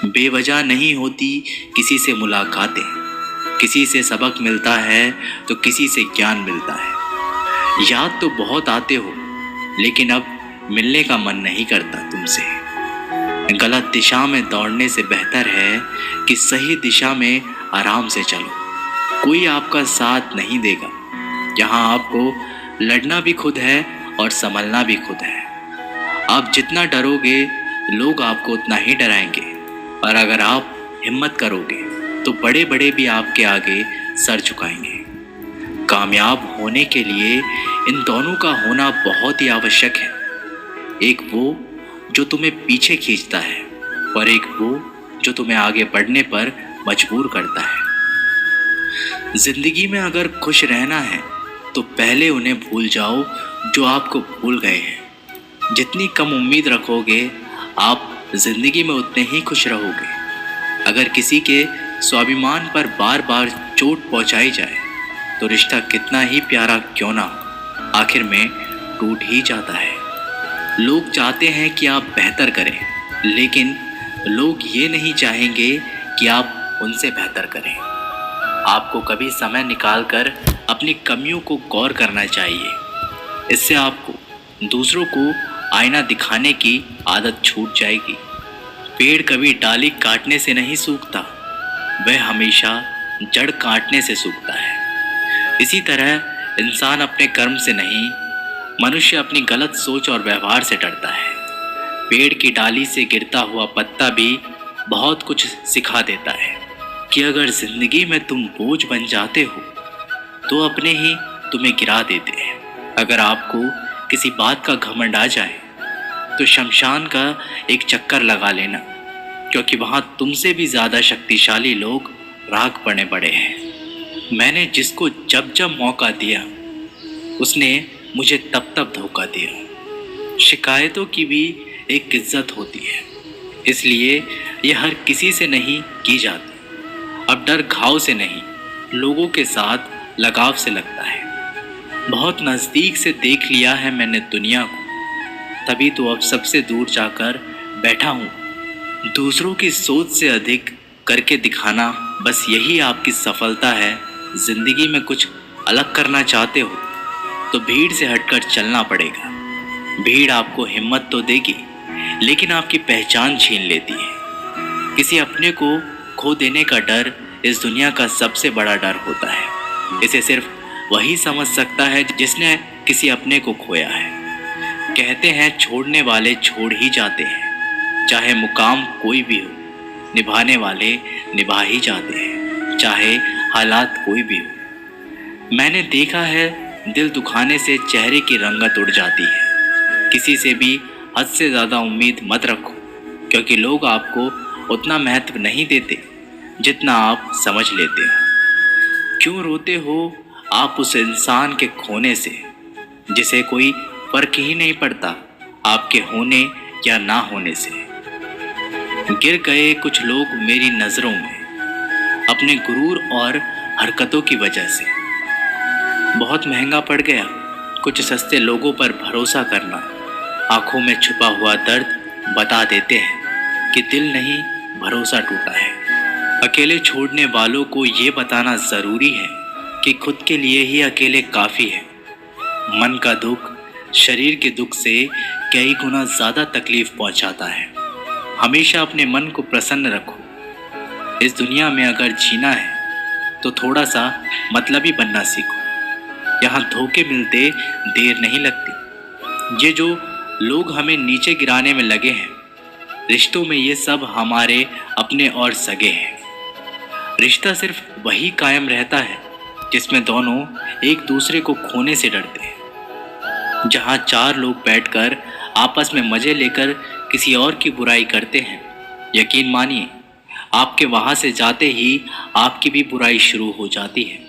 बेवजह नहीं होती किसी से मुलाकातें, किसी से सबक मिलता है तो किसी से ज्ञान मिलता है। याद तो बहुत आते हो, लेकिन अब मिलने का मन नहीं करता तुमसे। गलत दिशा में दौड़ने से बेहतर है कि सही दिशा में आराम से चलो। कोई आपका साथ नहीं देगा, यहाँ आपको लड़ना भी खुद है और संभलना भी खुद है। आप जितना डरोगे लोग आपको उतना ही डराएंगे, और अगर आप हिम्मत करोगे तो बड़े बड़े भी आपके आगे सर झुकाएंगे। कामयाब होने के लिए इन दोनों का होना बहुत ही आवश्यक है। एक वो जो तुम्हें पीछे खींचता है, और एक वो जो तुम्हें आगे बढ़ने पर मजबूर करता है। जिंदगी में अगर खुश रहना है तो पहले उन्हें भूल जाओ जो आपको भूल गए हैं। जितनी कम उम्मीद रखोगे आप जिंदगी में उतने ही खुश रहोगे। अगर किसी के स्वाभिमान पर बार बार चोट पहुंचाई जाए तो रिश्ता कितना ही प्यारा क्यों ना हो, आखिर में टूट ही जाता है। लोग चाहते हैं कि आप बेहतर करें, लेकिन लोग ये नहीं चाहेंगे कि आप उनसे बेहतर करें। आपको कभी समय निकालकर अपनी कमियों को गौर करना चाहिए। इससे आपको दूसरों को आईना दिखाने की आदत छूट जाएगी। पेड़ कभी डाली काटने से नहीं सूखता, वह हमेशा जड़ काटने से सूखता है। इसी तरह इंसान अपने कर्म से नहीं, मनुष्य अपनी गलत सोच और व्यवहार से डरता है। पेड़ की डाली से गिरता हुआ पत्ता भी बहुत कुछ सिखा देता है कि अगर जिंदगी में तुम बोझ बन जाते हो तो अपने ही तुम्हें गिरा देते हैं। अगर आपको किसी बात का घमंड आ जाए तो शमशान का एक चक्कर लगा लेना, क्योंकि वहाँ तुमसे भी ज़्यादा शक्तिशाली लोग राख पड़ने पड़े हैं। मैंने जिसको जब जब मौका दिया उसने मुझे तब तब धोखा दिया। शिकायतों की भी एक इज्जत होती है, इसलिए ये हर किसी से नहीं की जाती। अब डर घाव से नहीं, लोगों के साथ लगाव से लगता है। बहुत नज़दीक से देख लिया है मैंने दुनिया को, तभी तो अब सबसे दूर जाकर बैठा हूँ। दूसरों की सोच से अधिक करके दिखाना, बस यही आपकी सफलता है। जिंदगी में कुछ अलग करना चाहते हो तो भीड़ से हटकर चलना पड़ेगा। भीड़ आपको हिम्मत तो देगी, लेकिन आपकी पहचान छीन लेती है। किसी अपने को खो देने का डर इस दुनिया का सबसे बड़ा डर होता है। इसे सिर्फ वही समझ सकता है जिसने किसी अपने को खोया है। कहते हैं छोड़ने वाले छोड़ ही जाते हैं, चाहे मुकाम कोई भी हो। निभाने वाले निभा ही जाते हैं, चाहे हालात कोई भी हो। मैंने देखा है दिल दुखाने से चेहरे की रंगत उड़ जाती है। किसी से भी हद से ज़्यादा उम्मीद मत रखो, क्योंकि लोग आपको उतना महत्व नहीं देते जितना आप समझ लेते हो। क्यों रोते हो आप उस इंसान के खोने से जिसे कोई फर्क ही नहीं पड़ता आपके होने या ना होने से। गिर गए कुछ लोग मेरी नज़रों में अपने गुरूर और हरकतों की वजह से। बहुत महंगा पड़ गया कुछ सस्ते लोगों पर भरोसा करना। आंखों में छुपा हुआ दर्द बता देते हैं कि दिल नहीं, भरोसा टूटा है। अकेले छोड़ने वालों को ये बताना ज़रूरी है कि खुद के लिए ही अकेले काफ़ी है। मन का दुख शरीर के दुख से कई गुना ज़्यादा तकलीफ पहुंचाता है। हमेशा अपने मन को प्रसन्न रखो। इस दुनिया में अगर जीना है तो थोड़ा सा मतलबी बनना सीखो। यहाँ धोखे मिलते देर नहीं लगती। ये जो लोग हमें नीचे गिराने में लगे हैं, रिश्तों में ये सब हमारे अपने और सगे हैं। रिश्ता सिर्फ वही कायम रहता है जिसमें दोनों एक दूसरे को खोने से डरते हैं। जहाँ चार लोग बैठकर आपस में मज़े लेकर किसी और की बुराई करते हैं, यकीन मानिए आपके वहाँ से जाते ही आपकी भी बुराई शुरू हो जाती है।